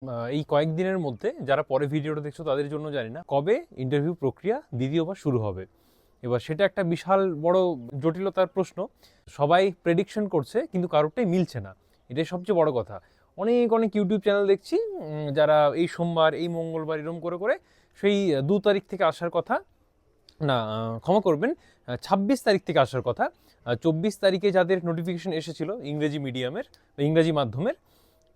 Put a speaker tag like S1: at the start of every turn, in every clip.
S1: এই কয়েকদিনের মধ্যে যারা পরে ভিডিওটা দেখছো তাদের জন্য জানি না কবে ইন্টারভিউ প্রক্রিয়া দ্বিতীয়বার শুরু হবে। এবার সেটা একটা বিশাল বড় জটিলতার প্রশ্ন। সবাই প্রেডিকশন করছে কিন্তু কারোরটাই মিলছে না, এটাই সবচেয়ে বড় কথা। অনেক অনেক ইউটিউব চ্যানেল দেখছি যারা এই সোমবার এই মঙ্গলবার এরকম করে করে সেই 2 তারিখ থেকে আসার কথা, না ক্ষমা করবেন, 26 তারিখ থেকে আসার কথা। 24 তারিখে যাদের নোটিফিকেশন এসেছিল ইংরেজি মিডিয়ামের বা ইংরাজি মাধ্যমের,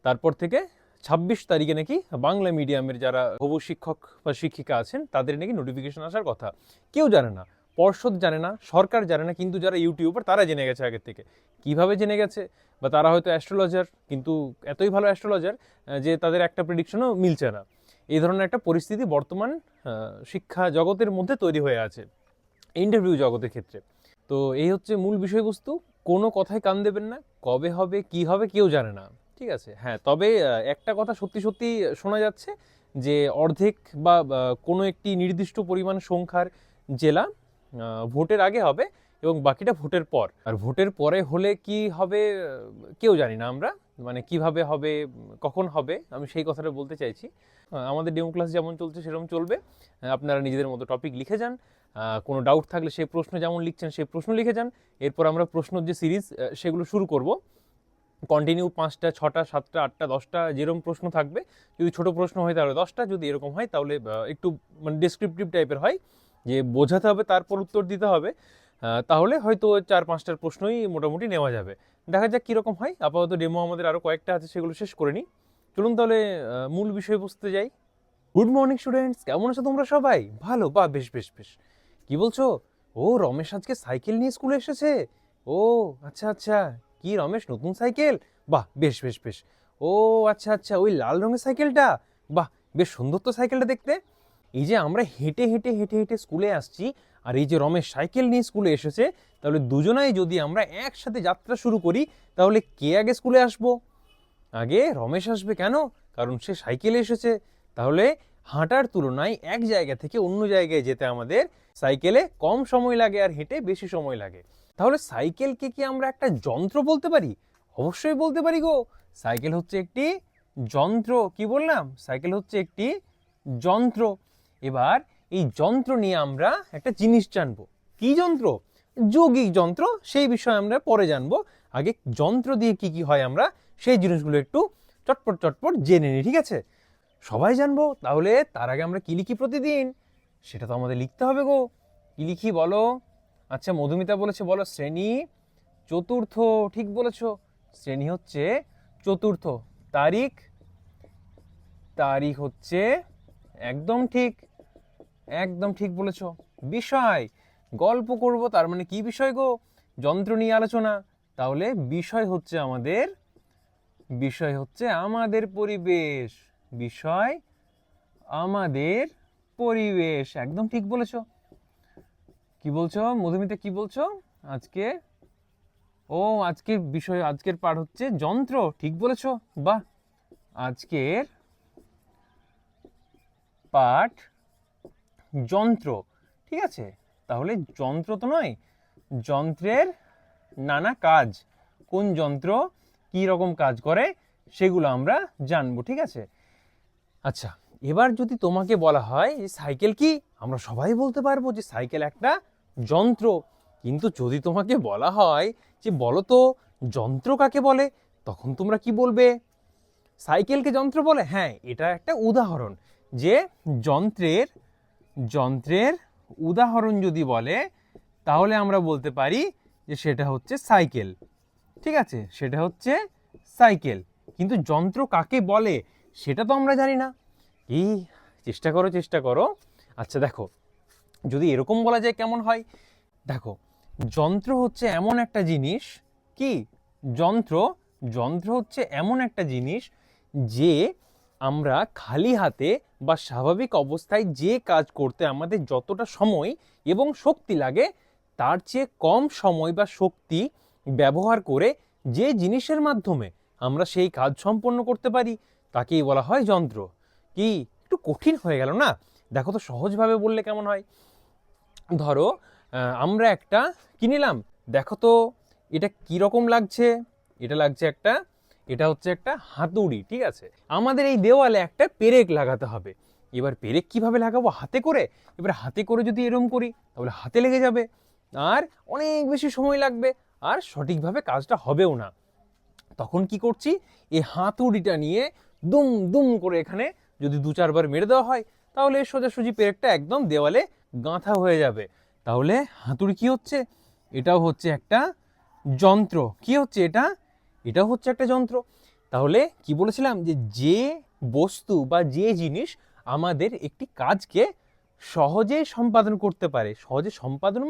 S1: তারপর থেকে 26 তারিখে নাকি বাংলা মিডিয়ামের যারা হবু শিক্ষক বা শিক্ষিকা আছেন তাদের নাকি নোটিফিকেশন আসার কথা। কেউ জানে না, পর্ষদ জানে না, সরকার জানে না, কিন্তু যারা ইউটিউবার তারা জেনে গেছে আগের থেকে। কিভাবে জেনে গেছে? বা তারা হয়তো অ্যাস্ট্রোলজার, কিন্তু এতই ভালো অ্যাস্ট্রোলজার যে তাদের একটা প্রেডিকশনও মিলছে না। এই ধরনের একটা পরিস্থিতি বর্তমান শিক্ষা জগতের মধ্যে তৈরি হয়ে আছে, ইন্টারভিউ জগতের ক্ষেত্রে। তো এই হচ্ছে মূল বিষয়বস্তু। কোনো কথায় কান দেবেন না, কবে হবে কি হবে কেউ জানে না, ঠিক আছে? হ্যাঁ, তবে একটা কথা সত্যি সত্যি শোনা যাচ্ছে যে অর্ধেক বা কোনো একটি নির্দিষ্ট পরিমাণ সংখ্যার জেলা ভোটের আগে হবে এবং বাকিটা ভোটের পর। আর ভোটের পরে হলে কি হবে কেউ জানি না আমরা, মানে কিভাবে হবে কখন হবে আমি সেই কথাটা বলতে চাইছি। আমাদের ডেমো ক্লাস যেমন চলছে সেরকম চলবে। আপনারা নিজেদের মতো টপিক লিখে যান, কোনো ডাউট থাকলে সেই প্রশ্ন যেমন লিখছেন সেই প্রশ্ন লিখে যান। এরপর আমরা প্রশ্নের যে সিরিজ সেগুলো শুরু করব কন্টিনিউ। 5টা 6টা 7টা 8টা 10টা যেরকম প্রশ্ন থাকবে। যদি ছোট প্রশ্ন হয় তাহলে 10টা, যদি এরকম হয় তাহলে একটু মানে ডেসক্রিপটিভ টাইপের হয়, যে বোঝাতে হবে তারপর উত্তর দিতে হবে, তাহলে হয়তো 4-5টার প্রশ্নই মোটামুটি নেওয়া যাবে। দেখা যাক কীরকম হয়। আপাতত ডেমো আমাদের আরও কয়েকটা আছে, সেগুলো শেষ করে নিই। চলুন তাহলে মূল বিষয়বস্তুতে যাই। গুড মর্নিং স্টুডেন্টস, কেমন আছো তোমরা সবাই? ভালো? বা বেশ বেশ বেশ। কি বলছো? ও রমেশ আজকে সাইকেল নিয়ে স্কুলে এসেছে? ও আচ্ছা আচ্ছা, কি রমেশ নতুন সাইকেল? বাহ বেশ বেশ বেশ। ও আচ্ছা আচ্ছা, ওই লাল রঙের সাইকেলটা? বাহ বেশ সুন্দর তো সাইকেলটা দেখতে। এই যে আমরা হেঁটে হেঁটে হেঁটে হেঁটে স্কুলে আসছি, আর এই যে রমেশ সাইকেল নিয়ে স্কুলে এসেছে, তাহলে দুজনাই যদি আমরা একসাথে যাত্রা শুরু করি তাহলে কে আগে স্কুলে আসবো? আগে রমেশ আসবে। কেন? কারণ সে সাইকেলে এসেছে। তাহলে হাঁটার তুলনায় এক জায়গা থেকে অন্য জায়গায় যেতে আমাদের সাইকেলে কম সময় লাগে আর হেঁটে বেশি সময় লাগে। তাহলে সাইকেলকে কি আমরা একটা যন্ত্র বলতে পারি? অবশ্যই বলতে পারি গো। সাইকেল হচ্ছে একটি যন্ত্র। কি বললাম? সাইকেল হচ্ছে একটি যন্ত্র। এবার এই যন্ত্র নিয়ে আমরা একটা জিনিস জানবো। কি যন্ত্র? যৌগিক যন্ত্র। সেই বিষয়ে আমরা পরে জানবো। আগে যন্ত্র দিয়ে কি কি হয় আমরা সেই জিনিসগুলো একটু চটপট চটপট জেনে নিই, ঠিক আছে? সবাই জানবো, তাহলে তার আগে আমরা কি লিখি প্রতিদিন? সেটা তো আমাদের লিখতে হবে গো। কি লিখি বলো? আচ্ছা, মধুমিতা বলেছে বলো শ্রেণী চতুর্থ। ঠিক বলেছো, শ্রেণী হচ্ছে চতুর্থ। তারিখ, তারিখ হচ্ছে একদম ঠিক, একদম ঠিক বলেছো। বিষয়, গল্প করব, তার মানে কি বিষয় গো? যন্ত্র নিয়ে আলোচনা। তাহলে বিষয় হচ্ছে আমাদের, বিষয় হচ্ছে আমাদের পরিবেশ। বিষয় আমাদের পরিবেশ, একদম ঠিক বলেছো। কি বলছো মধুমিতা, কি বলছো আজকে? ও আজকের বিষয়, আজকের পাঠ হচ্ছে যন্ত্র। ঠিক বলেছো, বাহ। আজকের পাঠ যন্ত্র, ঠিক আছে। তাহলে যন্ত্র তো নয়, যন্ত্রের নানা কাজ, কোন যন্ত্র কি রকম কাজ করে সেগুলো আমরা জানবো, ঠিক আছে। আচ্ছা, এবার যদি তোমাকে বলা হয় যে সাইকেল কি, আমরা সবাই বলতে পারবো যে সাইকেল একটা যন্ত্র। কিন্তু যদি তোমাকে বলা হয় যে বলো তো যন্ত্র কাকে বলে, তখন তোমরা কি বলবে? সাইকেলকে যন্ত্র বলে? হ্যাঁ, এটা একটা উদাহরণ। যে যন্ত্রের, যন্ত্রের উদাহরণ যদি বলে তাহলে আমরা বলতে পারি যে সেটা হচ্ছে সাইকেল, ঠিক আছে, সেটা হচ্ছে সাইকেল। কিন্তু যন্ত্র কাকে বলে সেটা তো আমরা জানি না। কি, চেষ্টা করো চেষ্টা করো। আচ্ছা দেখো, যদি এরকম বলা যায় কেমন হয়? দেখো, যন্ত্র হচ্ছে এমন একটা জিনিস, কি যন্ত্র, যন্ত্র হচ্ছে এমন একটা জিনিস যে আমরা খালি হাতে বা স্বাভাবিক অবস্থায় যে কাজ করতে আমাদের যতটা সময় এবং শক্তি লাগে তার চেয়ে কম সময় বা শক্তি ব্যবহার করে যে জিনিসের মাধ্যমে আমরা সেই কাজ সম্পন্ন করতে পারি তাকেই বলা হয় যন্ত্র। কি একটু কঠিন হয়ে গেল না? দেখো তো সহজভাবে বললে কেমন হয়। ধরো আমরা একটা কি নিলাম, দেখো তো এটা কি রকম লাগছে? এটা লাগছে একটা এটা হচ্ছে একটা হাতুড়ি, ঠিক আছে। আমাদের এই দেওয়ালে একটা পেরেক লাগাতে হবে। এবার পেরেক কিভাবে লাগাবো? হাতে করে। এবার হাতে করে যদি এরম করি তাহলে হাতে লেগে যাবে, আর অনেক বেশি সময় লাগবে, আর সঠিকভাবে কাজটা হবেও না। তখন কি করছি, এই হাতুড়িটা নিয়ে দুম দুম করে এখানে যদি 2-4 বার মেরে দেওয়া হয় তাহলে সোজাসুজি পেরেকটা একদম দেওয়ালে গাঁথা হয়ে যাবে। তাহলে হাতুড়ি কি হচ্ছে? এটাও হচ্ছে একটা যন্ত্র। কি হচ্ছে এটা? এটাও হচ্ছে একটা যন্ত্র। তাহলে কি বলেছিলাম, যে যে বস্তু বা যে জিনিস আমাদের একটি কাজকে সহজে সম্পাদন করতে পারে। সহজে সম্পাদন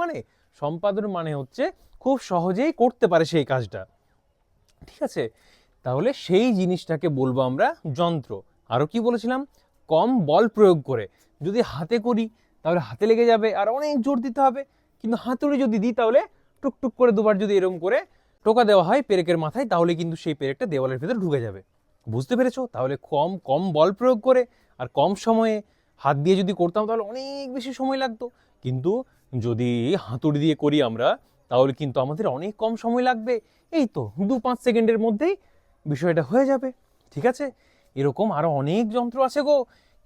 S1: মানে হচ্ছে খুব সহজেই করতে পারে সেই কাজটা, ঠিক আছে। তাহলে সেই জিনিসটাকে বলবো আমরা যন্ত্র। আরও কি বলেছিলাম, কম বল প্রয়োগ করে। যদি হাতে করি তাহলে হাতে লেগে যাবে আর অনেক জোর দিতে হবে, কিন্তু হাতুড়ি যদি দিই তাহলে টুকটুক করে 2বার যদি এরকম করে টোকা দেওয়া হয় পেরেকের মাথায় তাহলে কিন্তু সেই পেরেকটা দেওয়ালের ভিতরে ঢুকে যাবে। বুঝতে পেরেছো? তাহলে কম কম বল প্রয়োগ করে আর কম সময়ে। হাত দিয়ে যদি করতাম তাহলে অনেক বেশি সময় লাগতো, কিন্তু যদি হাতুড়ি দিয়ে করি আমরা তাহলে কিন্তু আমাদের অনেক কম সময় লাগবে। এই তো 2-5 সেকেন্ডের মধ্যেই বিষয়টা হয়ে যাবে, ঠিক আছে। এরকম আরো অনেক যন্ত্র আছে গো,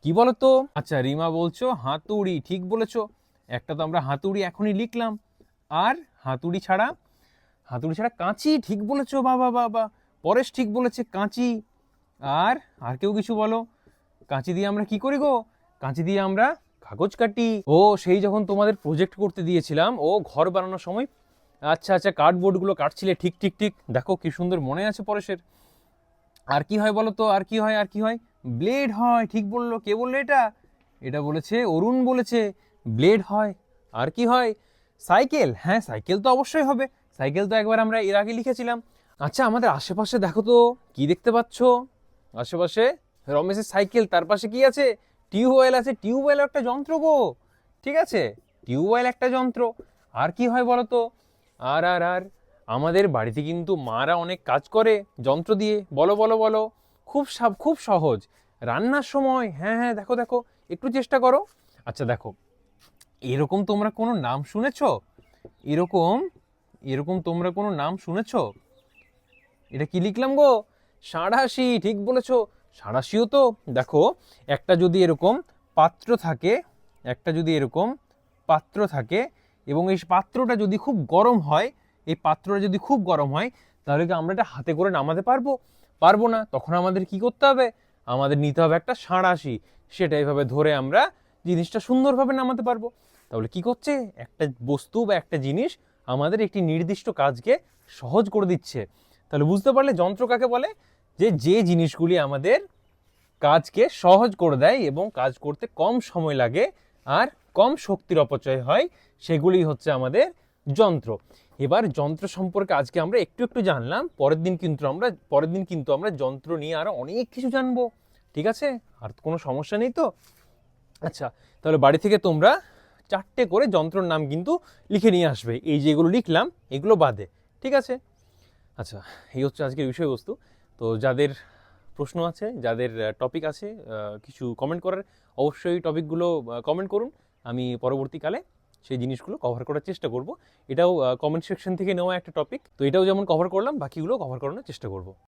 S1: কি বলতো? আচ্ছা, রিমা বলছো হাতুড়ি, ঠিক বলেছো। একটা তো আমরা হাতুড়ি এখনই লিখলাম। আর হাতুড়ি ছাড়া কাঁচি, ঠিক বলেছো। বাবা বাবা, পরেশ ঠিক বলেছে, কাঁচি। আর কেউ কিছু বলো। কাঁচি দিয়ে আমরা কি করি গো? কাঁচি দিয়ে আমরা কাগজ কাটি। ও, সেই যখন তোমাদের প্রজেক্ট করতে দিয়েছিলাম, ও ঘর বানানোর সময়, আচ্ছা আচ্ছা, কার্ডবোর্ডগুলো কাটছিলে, ঠিক ঠিক ঠিক, দেখো কি সুন্দর মনে আছে পরেশের। আর কি হয় বলো তো? আর কি হয়? ব্লেড হয়, ঠিক বললো। কে বললো এটা? এটা বলেছে অরুণ বলেছে, ব্লেড হয়। আর কি হয়? সাইকেল। হ্যাঁ, সাইকেল তো অবশ্যই হবে। সাইকেল তো একবার আমরা এর আগে লিখেছিলাম। আচ্ছা, আমাদের আশেপাশে দেখো তো, কি দেখতে পাচ্ছ আশেপাশে? রমেশের সাইকেল, তার পাশে কি আছে? টিউবওয়েল আছে। টিউবওয়েল একটা যন্ত্র গো, ঠিক আছে। টিউবওয়েল একটা যন্ত্র। আর কি হয় বলো তো? আর আমাদের বাড়িতে কিন্তু মারা অনেক কাজ করে যন্ত্র দিয়ে। বলো বলো বলো। খুব সহজ। রান্নার সময়, হ্যাঁ হ্যাঁ, দেখো দেখো, একটু চেষ্টা করো। আচ্ছা দেখো, এরকম তোমরা কোনো নাম শুনেছো? এরকম এরকম তোমরা কোনো নাম শুনেছো? এটা কি লিখলাম গো? সাঁড়াশি, ঠিক বলেছো। সাঁড়াশিও তো দেখো, একটা যদি এরকম পাত্র থাকে, এবং এই পাত্রটা যদি খুব গরম হয়, তাহলে কি আমরা এটা হাতে করে নামাতে পারবো না। তখন আমাদের কি করতে হবে? আমাদের নিতে হবে একটা সাঁড়াশি। সেটা এইভাবে ধরে আমরা জিনিসটা সুন্দরভাবে নামাতে পারবো। তাহলে কি করছে? একটা বস্তু বা একটা জিনিস আমাদের একটি নির্দিষ্ট কাজকে সহজ করে দিচ্ছে। তাহলে বুঝতে পারলে যন্ত্র কাকে বলে? যে জিনিসগুলি আমাদের কাজকে সহজ করে দেয় এবং কাজ করতে কম সময় লাগে আর কম শক্তির অপচয় হয়, সেগুলি হচ্ছে আমাদের যন্ত্র। এবার যন্ত্র সম্পর্কে আজকে আমরা একটু একটু জানলাম। পরের দিন কিন্তু আমরা যন্ত্র নিয়ে আরো অনেক কিছু জানবো, ঠিক আছে? আর কোনো সমস্যা নেই তো? আচ্ছা, তাহলে বাড়ি থেকে তোমরা 4টে করে যন্ত্রের নাম কিন্তু লিখে নিয়ে আসবে, এই যেগুলো লিখলাম এগুলো বাদে, ঠিক আছে? আচ্ছা, এই হচ্ছে আজকের বিষয়বস্তু। তো যাদের প্রশ্ন আছে, যাদের টপিক আছে কিছু কমেন্ট করার, অবশ্যই টপিকগুলো কমেন্ট করুন। আমি পরবর্তীকালে সেই জিনিসগুলো কভার করার চেষ্টা করব। এটাও কমেন্ট সেকশন থেকে নেওয়া একটা টপিক, তো এটাও যেমন কভার করলাম বাকিগুলো কভার করানোর চেষ্টা করব।